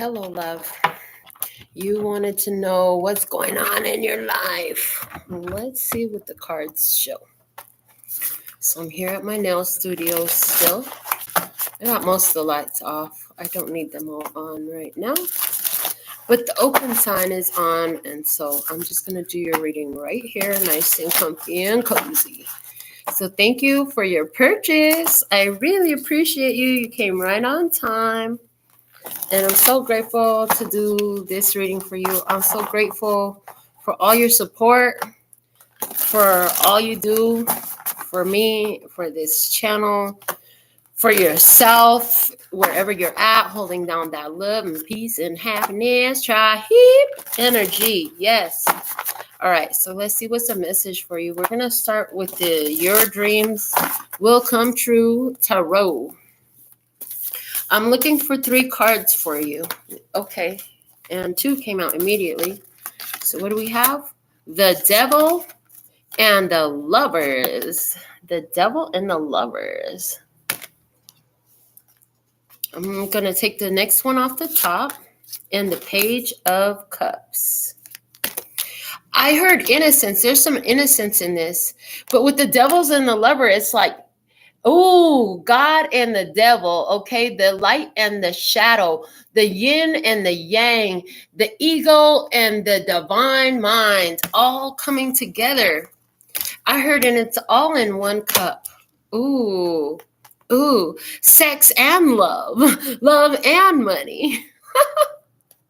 hello, love. You wanted to know what's going on in your life. Let's see what the cards show. So I'm here at my nail studio still. I got most of the lights off. I don't need them all on right now. But the open sign is on, and so I'm just going to do your reading right here, nice and comfy and cozy. So thank you for your purchase. I really appreciate you. You came right on time. And I'm so grateful to do this reading for you. I'm so grateful for all your support, for all you do for me, for this channel, for yourself, wherever you're at, holding down that love and peace and happiness. Try heap energy. Yes. All right. So let's see what's a message for you. We're going to start with the Your Dreams Will Come True Tarot. I'm looking for 3 cards for you. Okay. And 2 came out immediately. So what do we have? The Devil and the Lovers. The Devil and the Lovers. I'm going to take the next one off the top. And the Page of Cups. I heard innocence. There's some innocence in this. But with the Devils and the Lover, it's like, oh, God and the devil, okay? The light and the shadow, the yin and the yang, the ego and the divine mind, all coming together. I heard, and it's all in one cup. Ooh, sex and love, love and money.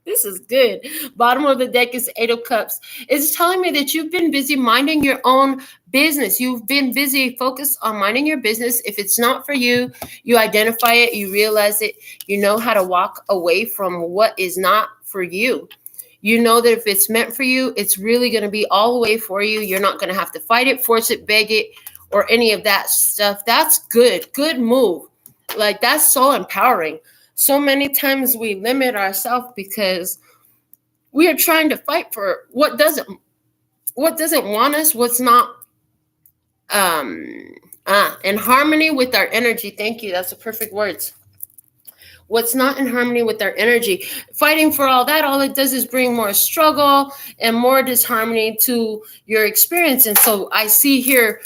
This is good. Bottom of the deck is 8 of Cups. It's telling me that you've been busy minding your own business. You've been busy focused on minding your business. If it's not for you, you identify it, you realize it, you know how to walk away from what is not for you. You know that if it's meant for you, it's really going to be all the way for you. You're not going to have to fight it, force it, beg it, or any of that stuff. That's good. Good move. Like, that's so empowering. So many times we limit ourselves because we are trying to fight for what doesn't want us, what's not in harmony with our energy. Thank you. That's the perfect words. What's not in harmony with our energy. Fighting for all that, all it does is bring more struggle and more disharmony to your experience. And so I see here,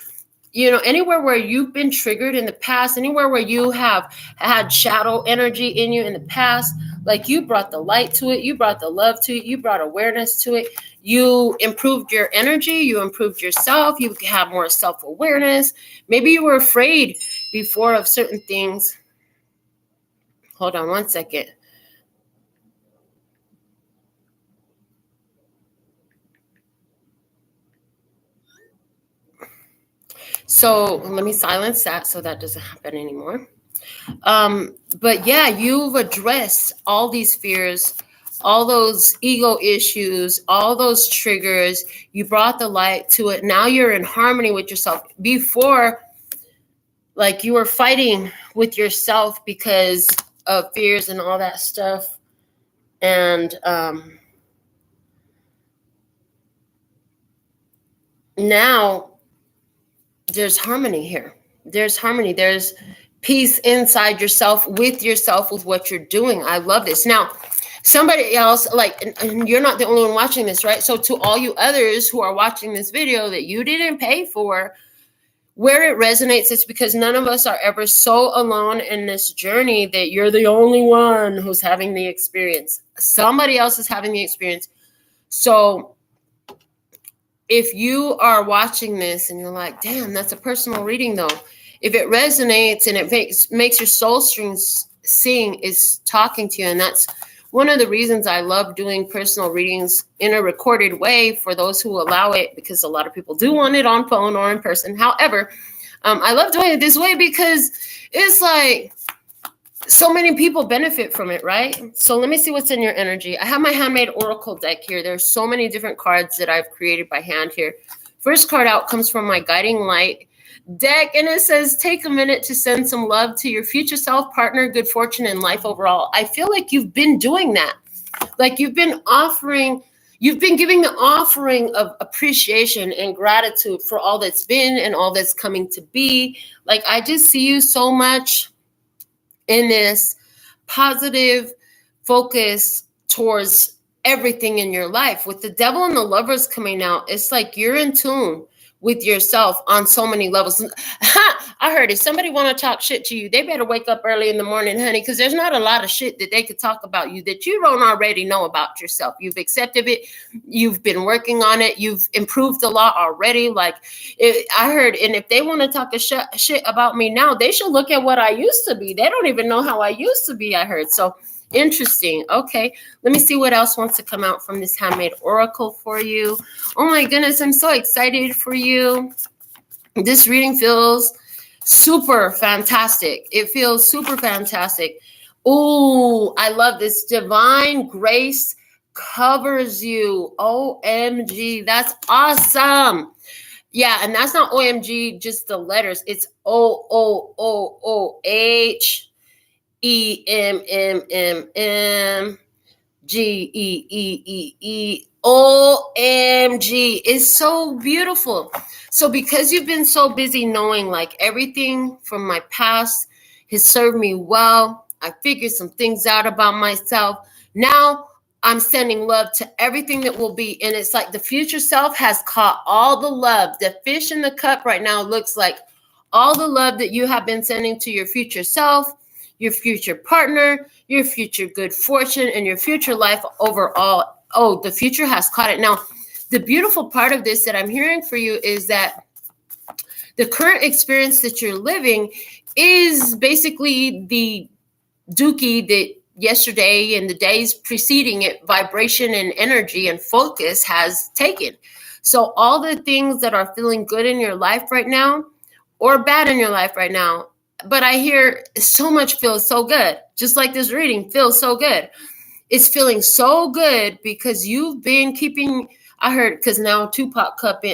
you know, anywhere where you've been triggered in the past, anywhere where you have had shadow energy in you in the past, like you brought the light to it, you brought the love to it, you brought awareness to it, you improved your energy, you improved yourself, you have more self-awareness. Maybe you were afraid before of certain things. Hold on one second. So let me silence that so that doesn't happen anymore. But yeah, you've addressed all these fears, all those ego issues, all those triggers. You brought the light to it. Now you're in harmony with yourself. Before, like, you were fighting with yourself because of fears and all that stuff. And now there's harmony here. There's harmony. There's peace inside yourself, with what you're doing. I love this. Now, somebody else, like, and you're not the only one watching this, right? So to all you others who are watching this video that you didn't pay for, where it resonates, it's because none of us are ever so alone in this journey that you're the only one who's having the experience. Somebody else is having the experience. So if you are watching this and you're like, damn, that's a personal reading though. If it resonates and it makes your soul strings sing, is talking to you. And that's one of the reasons I love doing personal readings in a recorded way for those who allow it, because a lot of people do want it on phone or in person. However, I love doing it this way because it's like so many people benefit from it, right? So let me see what's in your energy. I have my handmade oracle deck here. There's so many different cards that I've created by hand here. First card out comes from my guiding light deck, and it says, take a minute to send some love to your future self, partner, good fortune, and life overall. I feel like you've been doing that. Like you've been giving the offering of appreciation and gratitude for all that's been and all that's coming to be. Like, I just see you so much in this positive focus towards everything in your life. With the Devil and the Lovers coming out, it's like you're in tune with yourself on so many levels. I heard if somebody want to talk shit to you, they better wake up early in the morning, honey, because there's not a lot of shit that they could talk about you that you don't already know about yourself. You've accepted it. You've been working on it. You've improved a lot already. Like I heard, and if they want to talk a shit about me now, they should look at what I used to be. They don't even know how I used to be, I heard. So interesting. Okay. Let me see what else wants to come out from this handmade oracle for you. Oh my goodness. I'm so excited for you. This reading feels super fantastic. It feels super fantastic. Oh, I love this. Divine grace covers you. OMG. That's awesome. Yeah. And that's not OMG, just the letters. It's OOOOH. EMMMM GEEEE OMG. It's so beautiful. So because you've been so busy knowing like everything from my past has served me well, I figured some things out about myself. Now I'm sending love to everything that will be. And it's like the future self has caught all the love. The fish in the cup right now looks like all the love that you have been sending to your future self, your future partner, your future good fortune, and your future life overall. Oh, the future has caught it. Now, the beautiful part of this that I'm hearing for you is that the current experience that you're living is basically the dookie that yesterday and the days preceding it, vibration and energy and focus has taken. So all the things that are feeling good in your life right now or bad in your life right now, but I hear so much feels so good. Just like this reading feels so good. It's feeling so good because you've been keeping, I heard, because now Tupac cut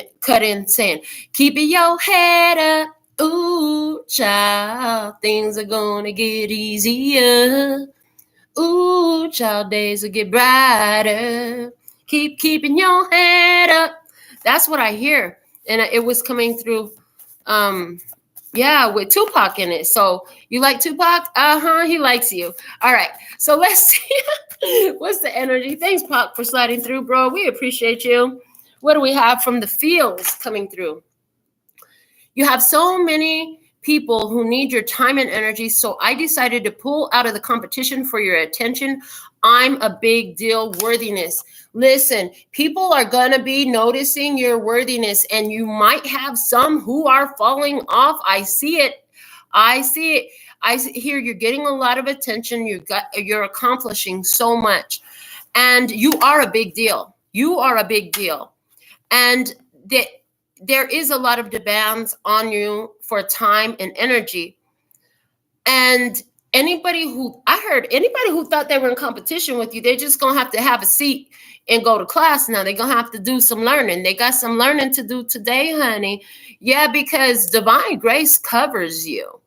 in saying, keeping your head up. Ooh, child, things are going to get easier. Ooh, child, days will get brighter. Keep keeping your head up. That's what I hear. And it was coming through, with Tupac in it. So you like Tupac? He likes you. All right. So let's see. What's the energy? Thanks, Pac, for sliding through, bro. We appreciate you. What do we have from the fields coming through? You have so many people who need your time and energy. So I decided to pull out of the competition for your attention. I'm a big deal worthiness. Listen, people are going to be noticing your worthiness, and you might have some who are falling off. I see it. I hear you're getting a lot of attention. You're accomplishing so much, and you are a big deal. You are a big deal. And there is a lot of demands on you for time and energy. And anybody who thought they were in competition with you, they're just going to have a seat and go to class now. They're going to have to do some learning. They got some learning to do today, honey. Yeah, because divine grace covers you.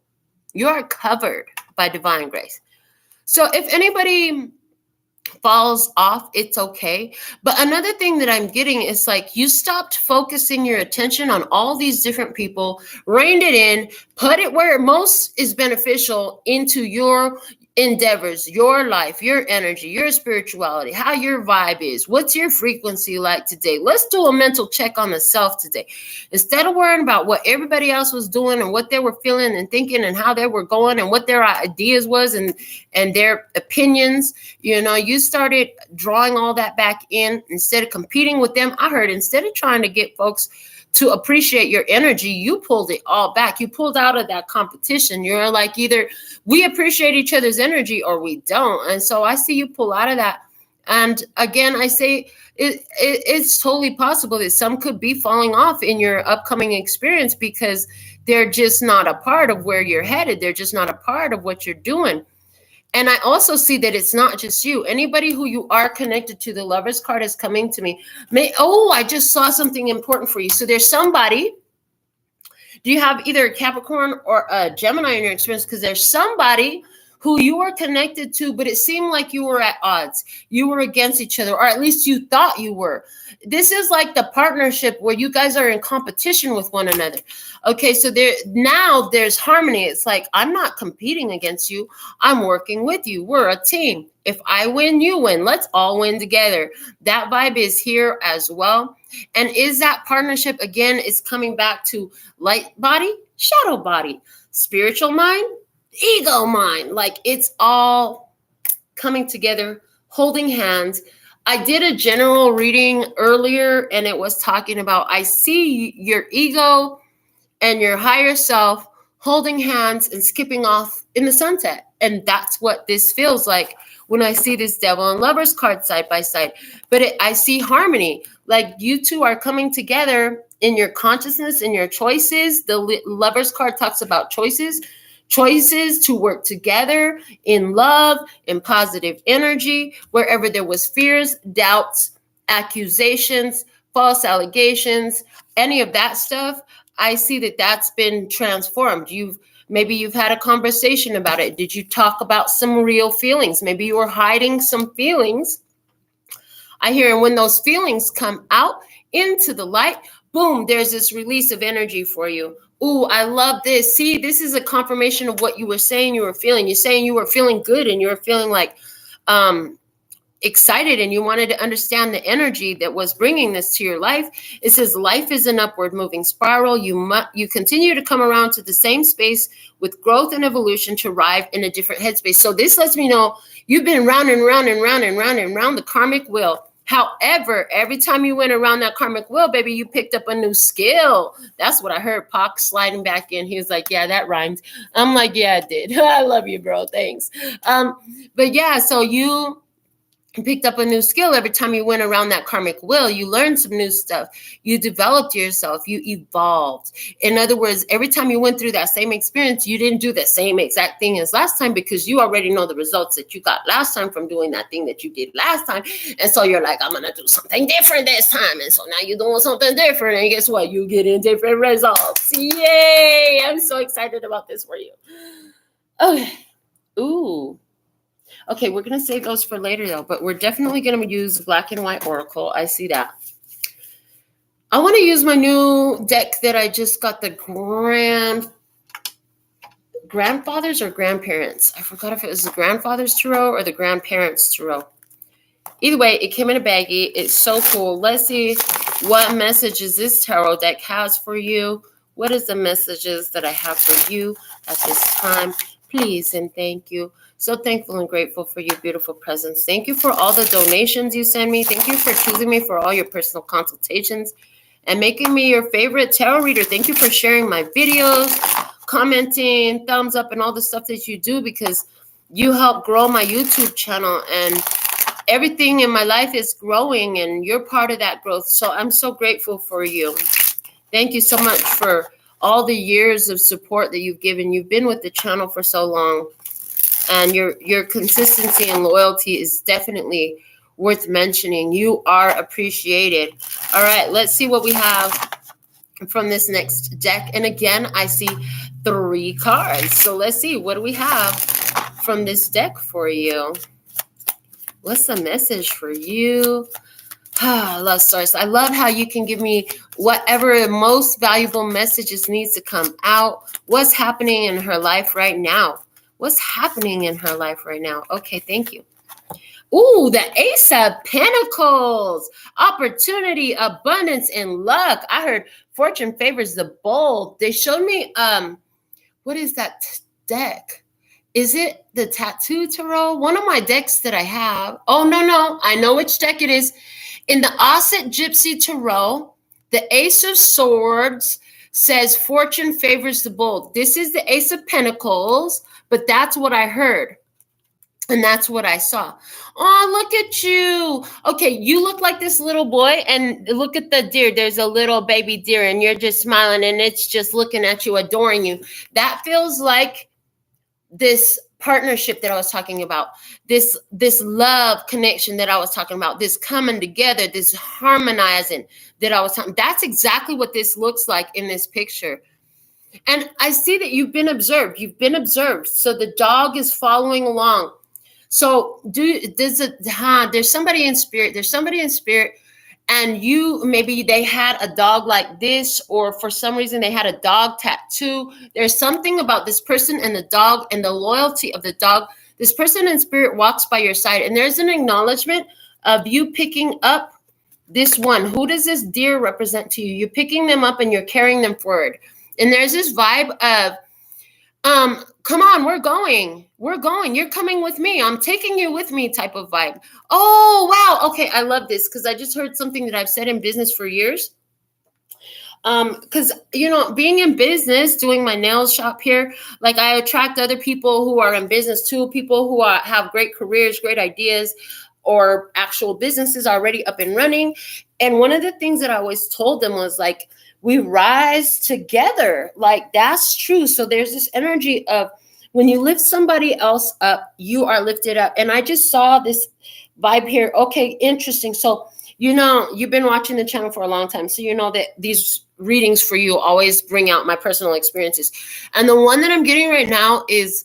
You are covered by divine grace. So if anybody falls off, it's okay. But another thing that I'm getting is like you stopped focusing your attention on all these different people, reined it in, put it where most is beneficial into your endeavors, your life, your energy, your spirituality, how your vibe is, what's your frequency like today. Let's do a mental check on the self today. Instead of worrying about what everybody else was doing and what they were feeling and thinking and how they were going and what their ideas was and their opinions, you started drawing all that back in instead of competing with them. I heard instead of trying to get folks to appreciate your energy, you pulled it all back. You pulled out of that competition. You're like, either we appreciate each other's energy or we don't. And so I see you pull out of that. And again, I say it's totally possible that some could be falling off in your upcoming experience because they're just not a part of where you're headed. They're just not a part of what you're doing. And I also see that it's not just you. Anybody who you are connected to, the Lover's card is coming to me. I just saw something important for you. So there's somebody. Do you have either a Capricorn or a Gemini in your experience? Because there's somebody who you were connected to, but it seemed like you were at odds. You were against each other, or at least you thought you were. This is like the partnership where you guys are in competition with one another. Okay, so there's harmony. It's like, I'm not competing against you. I'm working with you. We're a team. If I win, you win. Let's all win together. That vibe is here as well. And is that partnership, again, is coming back to light body, shadow body, spiritual mind, ego mind. Like, it's all coming together, holding hands. I did a general reading earlier, and it was talking about, I see your ego and your higher self holding hands and skipping off in the sunset. And that's what this feels like when I see this Devil and Lovers card side by side. But I see harmony. Like, you two are coming together in your consciousness, in your choices. The Lovers card talks about choices to work together in love, in positive energy, wherever there was fears, doubts, accusations, false allegations, any of that stuff. I see that that's been transformed. Maybe you've had a conversation about it. Did you talk about some real feelings? Maybe you were hiding some feelings. I hear, and when those feelings come out into the light, boom, there's this release of energy for you. Ooh, I love this. See, this is a confirmation of what you were saying you were feeling. You're saying you were feeling good, and you were feeling like excited, and you wanted to understand the energy that was bringing this to your life. It says life is an upward moving spiral. You continue to come around to the same space with growth and evolution to arrive in a different headspace. So this lets me know you've been round and round and round and round and round the karmic wheel. However, every time you went around that karmic wheel, baby, you picked up a new skill. That's what I heard. Pac sliding back in. He was like, yeah, that rhymes. I'm like, yeah, it did. I love you, bro. Thanks. But yeah, so you picked up a new skill every time you went around that karmic wheel. You learned some new stuff. You developed yourself. You evolved. In other words, every time you went through that same experience, you didn't do the same exact thing as last time, because you already know the results that you got last time from doing that thing that you did last time. And so you're like, I'm going to do something different this time. And so now you're doing something different. And guess what? You get in different results. Yay! I'm so excited about this for you. Okay. Ooh. Okay, we're going to save those for later, though, but we're definitely going to use Black and White Oracle. I see that. I want to use my new deck that I just got, the grandfathers or grandparents. I forgot if it was the grandfathers tarot or the grandparents tarot. Either way, it came in a baggie. It's so cool. Let's see what messages this tarot deck has for you. What is the messages that I have for you at this time? Please and thank you. So thankful and grateful for your beautiful presence. Thank you for all the donations you send me. Thank you for choosing me for all your personal consultations and making me your favorite tarot reader. Thank you for sharing my videos, commenting, thumbs up, and all the stuff that you do, because you help grow my YouTube channel, and everything in my life is growing, and you're part of that growth. So I'm so grateful for you. Thank you so much for all the years of support that you've given. You've been with the channel for so long. And your consistency and loyalty is definitely worth mentioning. You are appreciated. All right, let's see what we have from this next deck. And again, I see 3 cards. So let's see, what do we have from this deck for you? What's the message for you? Love Source. I love how you can give me whatever most valuable messages needs to come out. What's happening in her life right now? What's happening in her life right now? Okay, thank you. Ooh, the Ace of Pentacles. Opportunity, abundance, and luck. I heard fortune favors the bold. They showed me, what is that deck? Is it the Tattoo Tarot? One of my decks that I have. Oh, no. I know which deck it is. In the Osset Gypsy Tarot, the Ace of Swords says fortune favors the bold. This is the Ace of Pentacles. But that's what I heard. And that's what I saw. Oh, look at you. Okay, you look like this little boy. And look at the deer. There's a little baby deer. And you're just smiling. And it's just looking at you, adoring you. That feels like this partnership that I was talking about. This love connection that I was talking about. This coming together. This harmonizing that I was talking. That's exactly what this looks like in this picture. And I see that you've been observed. You've been observed. So the dog is following along. So there's somebody in spirit. There's somebody in spirit, and maybe they had a dog like this, or for some reason they had a dog tattoo. There's something about this person and the dog and the loyalty of the dog. This person in spirit walks by your side, and there's an acknowledgement of you picking up this one. Who does this deer represent to you? You're picking them up and you're carrying them forward. And there's this vibe of, come on, we're going, you're coming with me, I'm taking you with me type of vibe. Oh, wow. Okay. I love this because I just heard something that I've said in business for years. Because, being in business, doing my nails shop here, like I attract other people who are in business too, people who have great careers, great ideas, or actual businesses already up and running. And one of the things that I always told them was like, we rise together. Like, that's true. So there's this energy of when you lift somebody else up, you are lifted up. And I just saw this vibe here. Okay, interesting. So, you've been watching the channel for a long time. So you know that these readings for you always bring out my personal experiences. And the one that I'm getting right now is,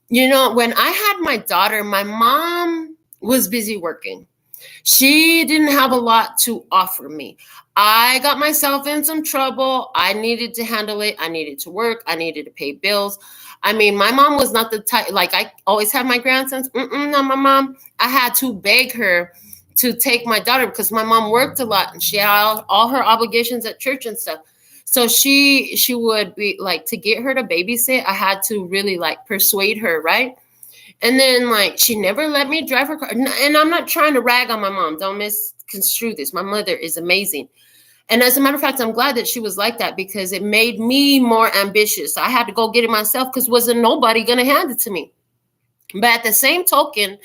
when I had my daughter, my mom was busy working. She didn't have a lot to offer me. I got myself in some trouble. I needed to handle it. I needed to work. I needed to pay bills. I mean, my mom was not the type, like I always had my grandsons. No, my mom, I had to beg her to take my daughter because my mom worked a lot and she had all her obligations at church and stuff. So she would be like, to get her to babysit, I had to really like persuade her, right? And then like she never let me drive her car. And I'm not trying to rag on my mom. Don't misconstrue this. My mother is amazing. And as a matter of fact, I'm glad that she was like that because it made me more ambitious. I had to go get it myself because wasn't nobody going to hand it to me. But at the same token,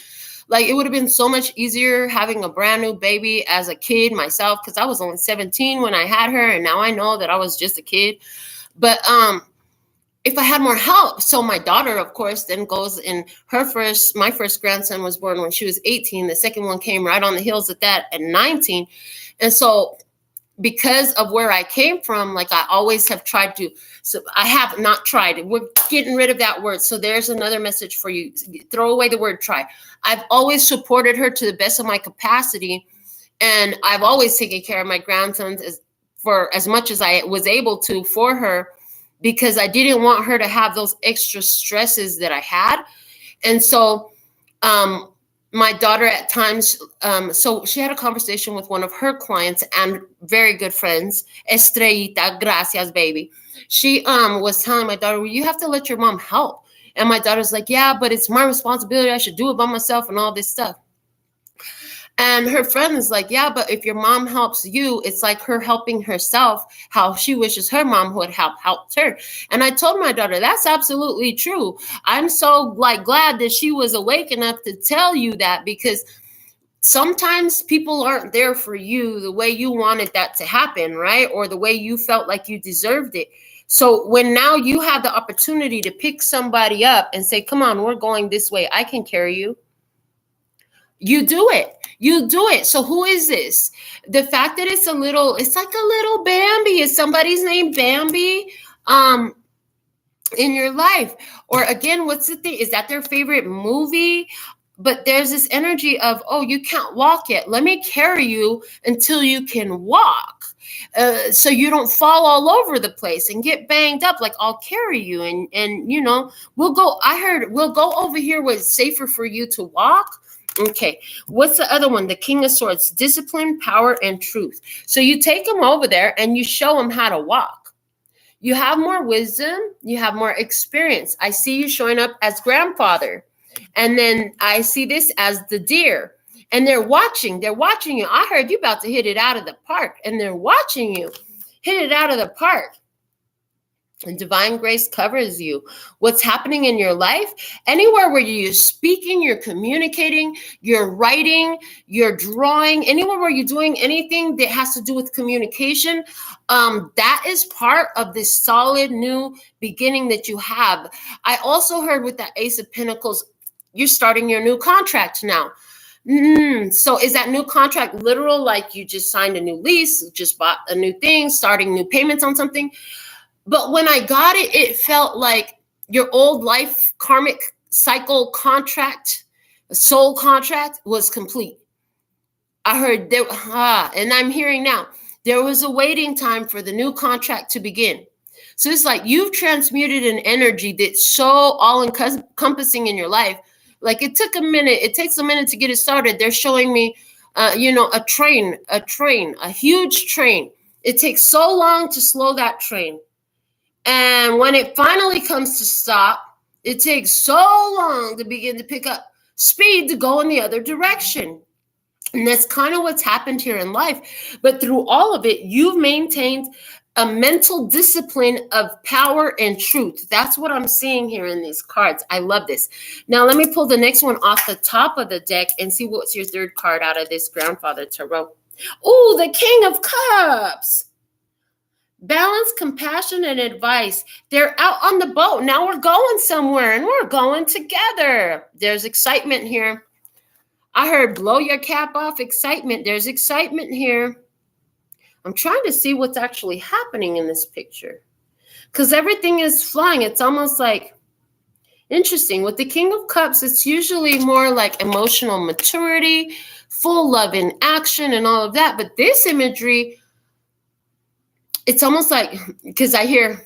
like it would have been so much easier having a brand new baby as a kid myself because I was only 17 when I had her. And now I know that I was just a kid. But if I had more help. So my daughter, of course, then goes in my first grandson was born when she was 18. The second one came right on the heels of that at 19. And so because of where I came from, like I always have tried to, so I have not tried. We're getting rid of that word. So there's another message for you. Throw away the word try. I've always supported her to the best of my capacity. And I've always taken care of my grandsons for as much as I was able to for her, because I didn't want her to have those extra stresses that I had. And so my daughter at times, so she had a conversation with one of her clients and very good friends, Estrellita, gracias, baby. She was telling my daughter, well, you have to let your mom help. And my daughter's like, yeah, but it's my responsibility. I should do it by myself and all this stuff. And her friend is like, yeah, but if your mom helps you, it's like her helping herself, how she wishes her mom would have helped her. And I told my daughter, that's absolutely true. I'm so like glad that she was awake enough to tell you that, because sometimes people aren't there for you the way you wanted that to happen, right? Or the way you felt like you deserved it. So when now you have the opportunity to pick somebody up and say, come on, we're going this way, I can carry you. You do it. You do it. So who is this? The fact that it's like a little Bambi. Is somebody's name Bambi in your life? Or again, what's the thing? Is that their favorite movie? But there's this energy of, oh, you can't walk yet. Let me carry you until you can walk. So you don't fall all over the place and get banged up. Like, I'll carry you and we'll go over here where it's safer for you to walk. Okay, what's the other one? The King of Swords, discipline, power, and truth. So you take them over there and you show them how to walk. You have more wisdom. You have more experience. I see you showing up as grandfather. And then I see this as the deer. And they're watching you. I heard you about to hit it out of the park. And they're watching you hit it out of the park. And divine grace covers you. What's happening in your life, anywhere where you're speaking, you're communicating, you're writing, you're drawing, anywhere where you're doing anything that has to do with communication, that is part of this solid new beginning that you have. I also heard with that Ace of Pentacles, you're starting your new contract now. So is that new contract literal, like you just signed a new lease, just bought a new thing, starting new payments on something? But when I got it, it felt like your old life karmic cycle contract, soul contract was complete. I heard there, and I'm hearing now, there was a waiting time for the new contract to begin. So it's like you've transmuted an energy that's so all encompassing in your life. Like it took a minute, it takes a minute to get it started. They're showing me, a train, a huge train. It takes so long to slow that train. And when it finally comes to stop, it takes so long to begin to pick up speed to go in the other direction. And that's kind of what's happened here in life. But through all of it, you've maintained a mental discipline of power and truth. That's what I'm seeing here in these cards. I love this. Now, let me pull the next one off the top of the deck and see what's your third card out of this Grandfather Tarot. Oh, the King of Cups. Balance, compassion, and advice. They're out on the boat. Now we're going somewhere and we're going together. There's excitement here. I heard blow your cap off, excitement. There's excitement here. I'm trying to see what's actually happening in this picture because everything is flying. It's almost like interesting. With the King of Cups, it's usually more like emotional maturity, full love in action and all of that. But this imagery, it's almost like, because I hear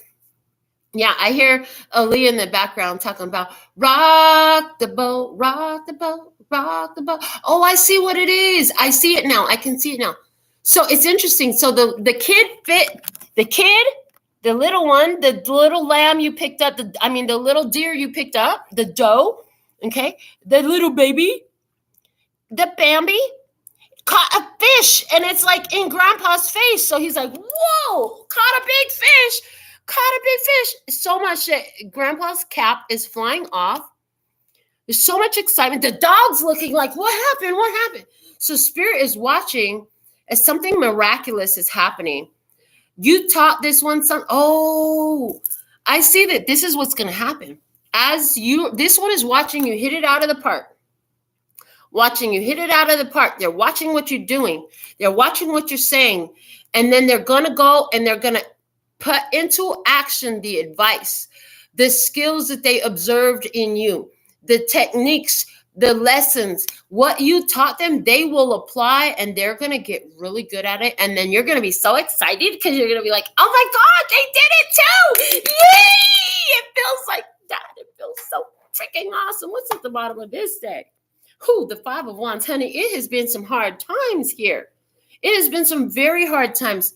Ali in the background talking about rock the boat, rock the boat, rock the boat. Oh, I see what it is. I see it now. I can see it now. So it's interesting. So the little one, the little lamb you picked up, the little deer you picked up, the doe, okay, the little baby, the Bambi, caught a fish, and it's like in Grandpa's face. So he's like, whoa, caught a big fish. So much that Grandpa's cap is flying off. There's so much excitement. The dog's looking like, what happened? So Spirit is watching as something miraculous is happening. You taught this one something. Oh, I see that this is what's going to happen. This one is watching you hit it out of the park. They're watching what you're doing. They're watching what you're saying. And then they're going to go and they're going to put into action the advice, the skills that they observed in you, the techniques, the lessons, what you taught them, they will apply and they're going to get really good at it. And then you're going to be so excited because you're going to be like, oh my God, they did it too. Yay! It feels like that. It feels so freaking awesome. What's at the bottom of this deck? The Five of Wands. Honey, it has been some hard times here. It has been some very hard times.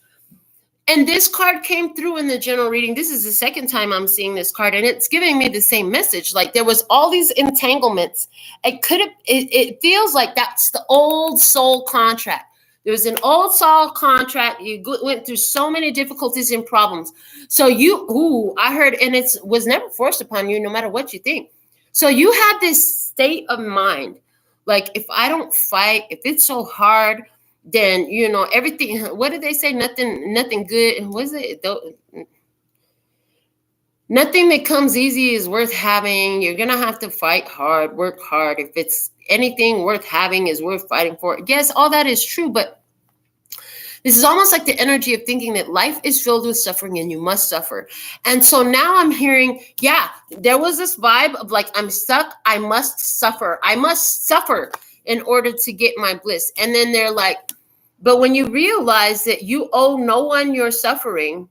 And this card came through in the general reading. This is the second time I'm seeing this card, and it's giving me the same message. Like there was all these entanglements. It feels like that's the old soul contract. There was an old soul contract. You went through so many difficulties and problems. So I heard, and it was never forced upon you, no matter what you think. So you had this state of mind. Like if I don't fight, if it's so hard, then, everything, what did they say? Nothing good. Was it? Nothing that comes easy is worth having. You're going to have to fight hard, work hard. If it's anything worth having is worth fighting for. Yes, all that is true. But this is almost like the energy of thinking that life is filled with suffering and you must suffer. And so now I'm hearing, there was this vibe of like, I'm stuck. I must suffer. I must suffer in order to get my bliss. And then they're like, but when you realize that you owe no one your suffering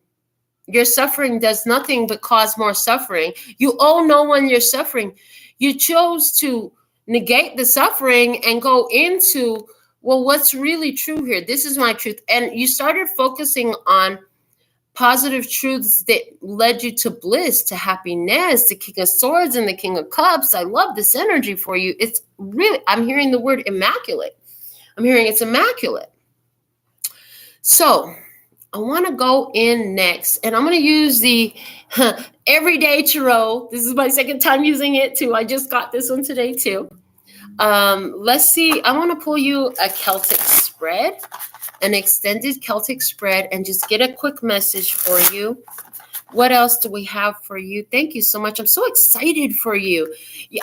does nothing but cause more suffering. You owe no one your suffering. You chose to negate the suffering and go into, well, what's really true here? This is my truth. And you started focusing on positive truths that led you to bliss, to happiness, the King of Swords and the King of Cups. I love this energy for you. It's really, I'm hearing the word immaculate. I'm hearing it's immaculate. So I want to go in next, and I'm going to use the Everyday Tarot. This is my second time using it too. I just got this one today too. Let's see. I want to pull you a Celtic spread, an extended Celtic spread, and just get a quick message for you. What else do we have for you? Thank you so much. I'm so excited for you.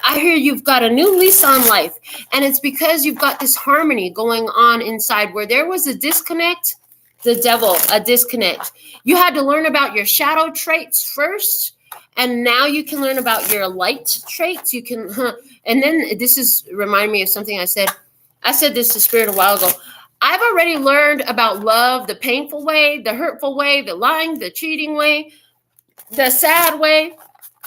I hear you've got a new lease on life, and it's because you've got this harmony going on inside where there was a disconnect. The devil, a disconnect. You had to learn about your shadow traits first, and now you can learn about your light traits. You can, and then this is remind me of something I said. I said this to Spirit a while ago. I've already learned about love, the painful way, the hurtful way, the lying, the cheating way, the sad way.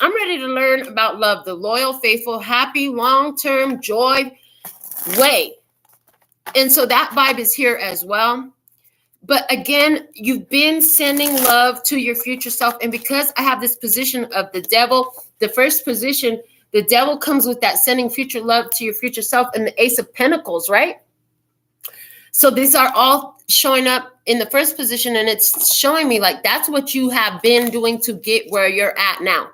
I'm ready to learn about love, the loyal, faithful, happy, long-term joy way. And so that vibe is here as well. But again, you've been sending love to your future self. And because I have this position of the devil, the first position, the devil comes with that sending future love to your future self and the Ace of Pentacles, right? So these are all showing up in the first position, and it's showing me like that's what you have been doing to get where you're at now.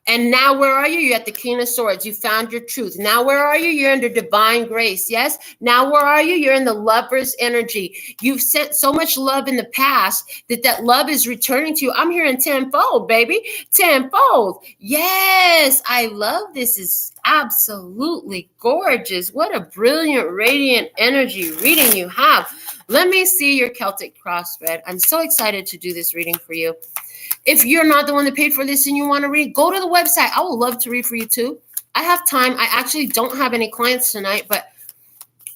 And now where are you? You're at the King of Swords. You found your truth. Now where are you? You're under divine grace. Yes. Now where are you? You're in the Lover's energy. You've sent so much love in the past that love is returning to you. I'm hearing tenfold, baby. Tenfold. Yes. I love this. It's absolutely gorgeous. What a brilliant, radiant energy reading you have. Let me see your Celtic cross spread. I'm so excited to do this reading for you. If you're not the one that paid for this and you want to read, go to the website. I would love to read for you too. I have time. I actually don't have any clients tonight, but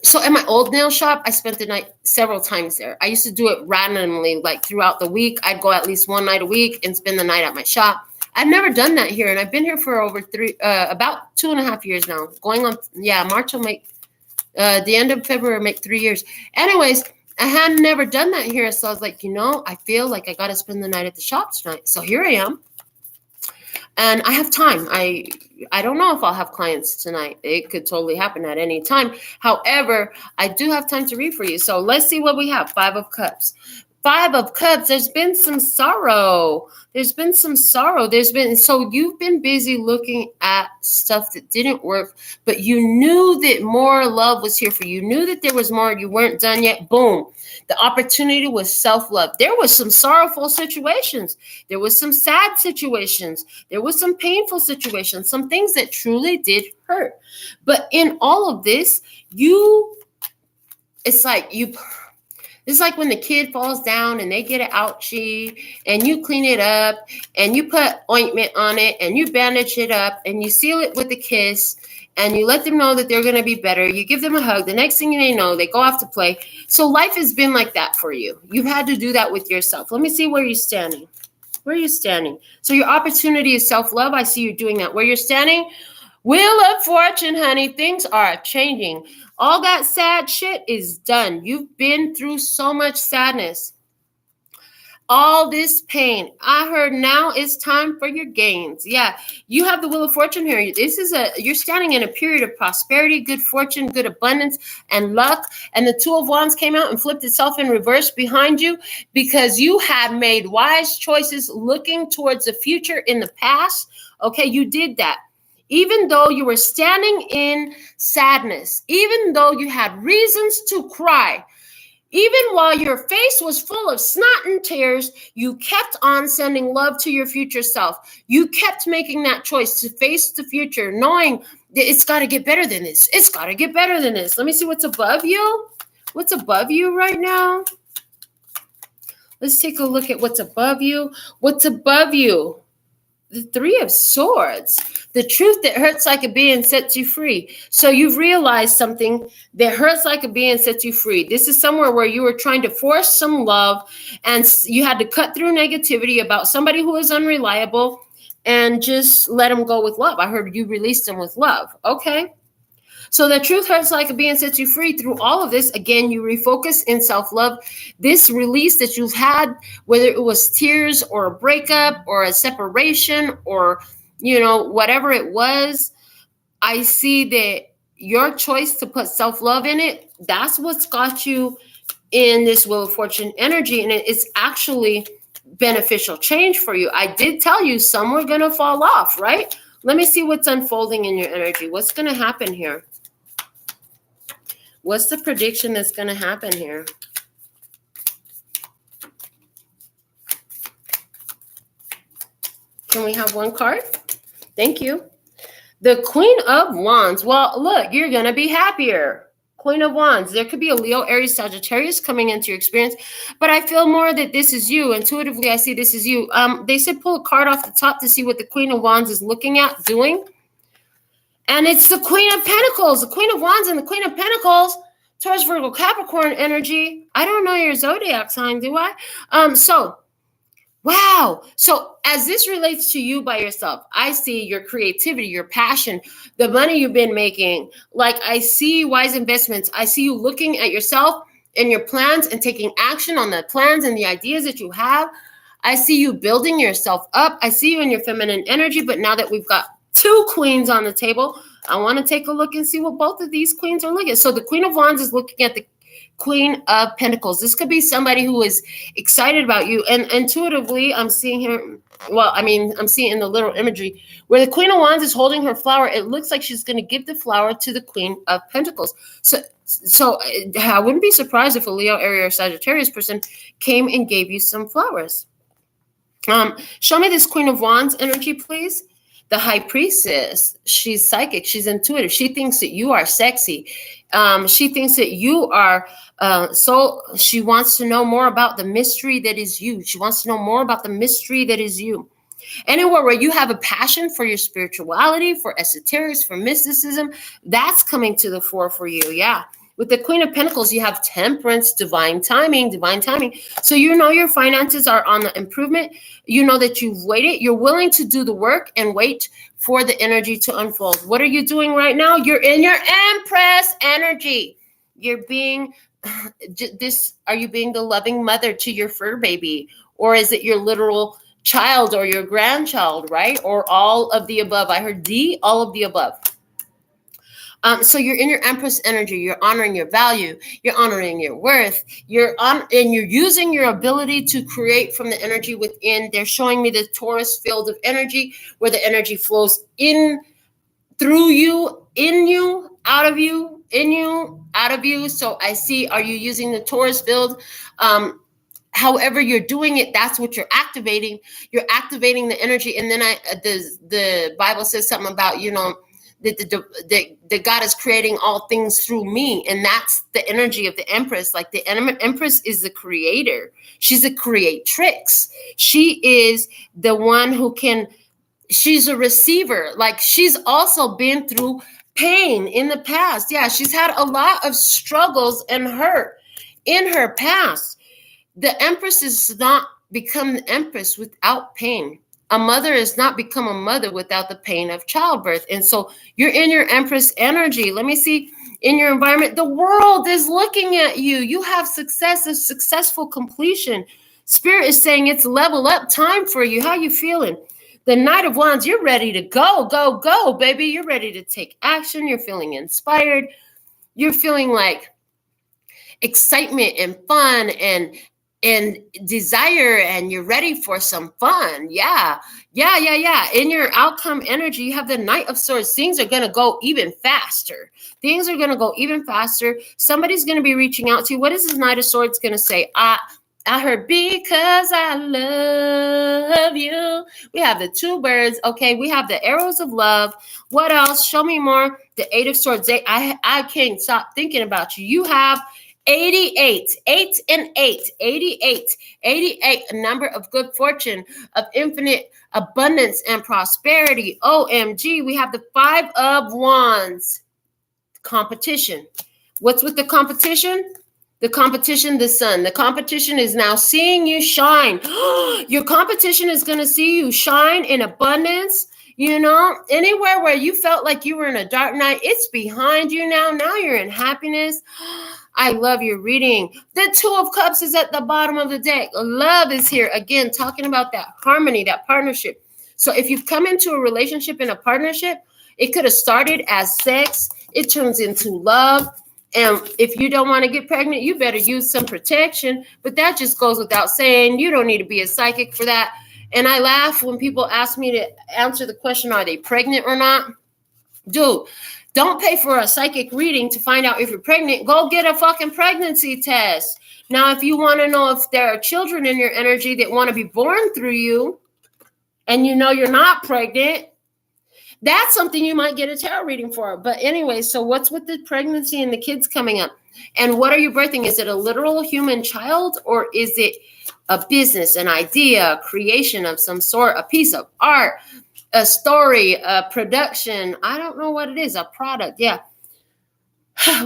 so in my old nail shop, I spent the night several times there. I used to do it randomly, like throughout the week. I'd go at least one night a week and spend the night at my shop. I've never done that here, and I've been here for over about 2.5 years now. Going on, March will make, the end of February will make 3 years. Anyways, I had never done that here. So I was like, I feel like I got to spend the night at the shop tonight. So here I am. And I have time. I don't know if I'll have clients tonight. It could totally happen at any time. However, I do have time to read for you. So let's see what we have. 5 of Cups. 5 of Cups. There's been some sorrow. So you've been busy looking at stuff that didn't work, but you knew that more love was here for you. You knew that there was more. You weren't done yet. Boom. The opportunity was self-love. There was some sorrowful situations. There was some sad situations. There was some painful situations, some things that truly did hurt. But in all of this, it's like when the kid falls down and they get an ouchie and you clean it up and you put ointment on it and you bandage it up and you seal it with a kiss and you let them know that they're going to be better. You give them a hug. The next thing they know, they go off to play. So life has been like that for you. You've had to do that with yourself. Let me see where you're standing. Where are you standing? So your opportunity is self-love. I see you doing that. Where you're standing, Wheel of Fortune, honey. Things are changing. All that sad shit is done. You've been through so much sadness. All this pain. I heard now it's time for your gains. Yeah, you have the Wheel of Fortune here. You're standing in a period of prosperity, good fortune, good abundance, and luck. And the Two of Wands came out and flipped itself in reverse behind you because you had made wise choices looking towards the future in the past. Okay, you did that. Even though you were standing in sadness, even though you had reasons to cry, even while your face was full of snot and tears, you kept on sending love to your future self. You kept making that choice to face the future, knowing that it's got to get better than this. It's got to get better than this. Let me see what's above you. What's above you right now? Let's take a look at what's above you. What's above you? The Three of Swords. The truth that hurts like a bee and sets you free. So you've realized something that hurts like a bee and sets you free. This is somewhere where you were trying to force some love and you had to cut through negativity about somebody who is unreliable and just let them go with love. I heard you released them with love. Okay. So the truth hurts like a bee and sets you free. Through all of this, again, you refocus in self-love. This release that you've had, whether it was tears or a breakup or a separation or, whatever it was, I see that your choice to put self-love in it, that's what's got you in this Wheel of Fortune energy. And it's actually beneficial change for you. I did tell you some were going to fall off, right? Let me see what's unfolding in your energy. What's going to happen here? What's the prediction that's going to happen here? Can we have one card? Thank you. The Queen of Wands. Well, look, you're going to be happier. Queen of Wands. There could be a Leo, Aries, Sagittarius coming into your experience, but I feel more that this is you. Intuitively, I see this is you. They said pull a card off the top to see what the Queen of Wands is looking at, doing. And it's the Queen of Pentacles, the Queen of Wands and the Queen of Pentacles, Taurus, Virgo, Capricorn energy. I don't know your zodiac sign, do I? Wow. So as this relates to you by yourself, I see your creativity, your passion, the money you've been making. Like I see wise investments. I see you looking at yourself and your plans and taking action on the plans and the ideas that you have. I see you building yourself up. I see you in your feminine energy. But now that we've got two queens on the table, I want to take a look and see what both of these queens are looking at. So the Queen of Wands is looking at the Queen of Pentacles. This could be somebody who is excited about you. And intuitively, I'm seeing here, I'm seeing in the little imagery where the Queen of Wands is holding her flower. It looks like she's going to give the flower to the Queen of Pentacles. So I wouldn't be surprised if a Leo, Aries, or Sagittarius person came and gave you some flowers. Show me this Queen of Wands energy, please. The High Priestess, she's psychic. She's intuitive. She thinks that you are sexy. She thinks that you are she wants to know more about the mystery that is you. She wants to know more about the mystery that is you. Anywhere where you have a passion for your spirituality, for esoterics, for mysticism, that's coming to the fore for you. Yeah. With the Queen of Pentacles, you have temperance, divine timing. So you know your finances are on the improvement. You know that you've waited. You're willing to do the work and wait for the energy to unfold. What are you doing right now? You're in your Empress energy. You're being are you being the loving mother to your fur baby? Or is it your literal child or your grandchild, right? Or all of the above? I heard D, all of the above. So you're in your Empress energy. You're honoring your value. You're honoring your worth. And you're using your ability to create from the energy within. They're showing me the Taurus field of energy where the energy flows in, through you, in you, out of you, in you, out of you. So I see, are you using the Taurus field? However you're doing it, that's what you're activating. You're activating the energy. And then the Bible says something about, that God is creating all things through me. And that's the energy of the Empress. Like the Empress is the creator. She's a creatrix. She is the one who she's a receiver. Like she's also been through pain in the past. Yeah, she's had a lot of struggles and hurt in her past. The Empress is not become the Empress without pain. A mother is not become a mother without the pain of childbirth. And so you're in your Empress energy. Let me see in your environment. The world is looking at you. You have success, a successful completion. Spirit is saying it's level up time for you. How you feeling? The Knight of Wands, you're ready to go, baby. You're ready to take action. You're feeling inspired. You're feeling like excitement and fun and desire, and you're ready for some fun. Yeah. In your outcome energy, you have the Knight of Swords. Things are going to go even faster. Somebody's going to be reaching out to you. What is this Knight of Swords going to say? I heard because I love you. We have the two birds. Okay. We have the arrows of love. What else? Show me more. The Eight of Swords. I can't stop thinking about you. You have 88, 8 and 8, 88, a number of good fortune, of infinite abundance and prosperity. OMG, we have the Five of Wands. Competition. What's with the competition? The competition, the sun. The competition is now seeing you shine. Your competition is going to see you shine in abundance. Anywhere where you felt like you were in a dark night, it's behind you now. Now you're in happiness. I love your reading. The Two of Cups is at the bottom of the deck. Love is here. Again, talking about that harmony, that partnership. So if you've come into a relationship and a partnership, it could have started as sex. It turns into love. And if you don't want to get pregnant, you better use some protection. But that just goes without saying. You don't need to be a psychic for that. And I laugh when people ask me to answer the question, are they pregnant or not? Dude, don't pay for a psychic reading to find out if you're pregnant. Go get a fucking pregnancy test. Now, if you want to know if there are children in your energy that want to be born through you, and you know you're not pregnant, That's something you might get a tarot reading for. But anyway, so what's with the pregnancy and the kids coming up? And what are you birthing? Is it a literal human child, or is it a business, an idea, a creation of some sort, a piece of art, a story, a production? I don't know what it is, a product. Yeah.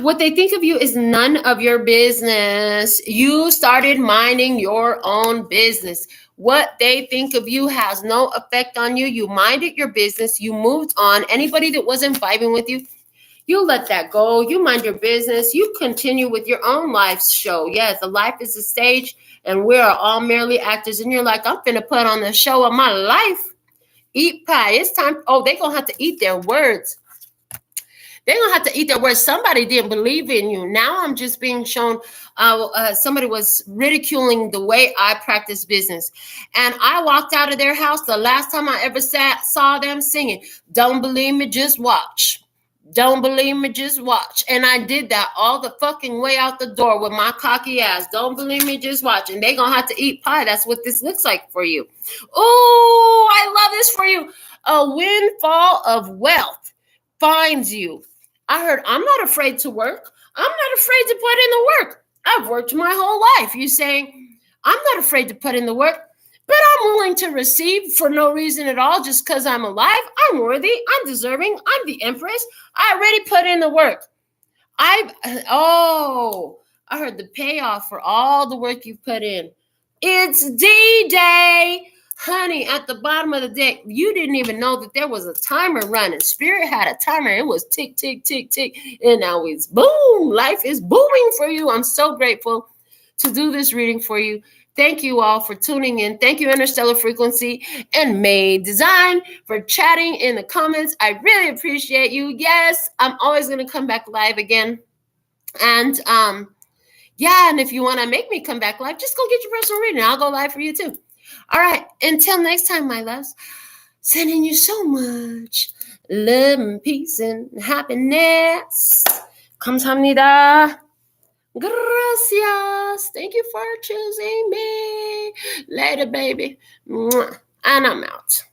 What they think of you is none of your business. You started minding your own business. What they think of you has no effect on you. You minded your business. You moved on. Anybody that wasn't vibing with you, you let that go. You mind your business. You continue with your own life's show. Yes, the life is a stage, and we are all merely actors. And you're like, I'm finna put on the show of my life. Eat pie. It's time. Oh, they're going to have to eat their words. They're going to have to eat their words. Somebody didn't believe in you. Now I'm just being shown. Somebody was ridiculing the way I practice business. And I walked out of their house the last time I ever saw them singing. Don't believe me, just watch. Don't believe me, just watch. And I did that all the fucking way out the door with my cocky ass. Don't believe me, just watch. And they're going to have to eat pie. That's what this looks like for you. Oh, I love this for you. A windfall of wealth finds you. I heard, I'm not afraid to work. I'm not afraid to put in the work. I've worked my whole life. You saying, I'm not afraid to put in the work, but I'm willing to receive for no reason at all, just because I'm alive. I'm worthy. I'm deserving. I'm the empress. I already put in the work. I heard the payoff for all the work you've put in. It's D-Day. Honey, at the bottom of the deck, you didn't even know that there was a timer running. Spirit had a timer. It was tick, tick, tick, tick. And now it's boom. Life is booming for you. I'm so grateful to do this reading for you. Thank you all for tuning in. Thank you, Interstellar Frequency and May Design, for chatting in the comments. I really appreciate you. Yes, I'm always going to come back live again. And and if you want to make me come back live, just go get your personal reading. I'll go live for you too. All right. Until next time, my loves, sending you so much love and peace and happiness. 감사합니다. Gracias. Thank you for choosing me. Later, baby. And I'm out.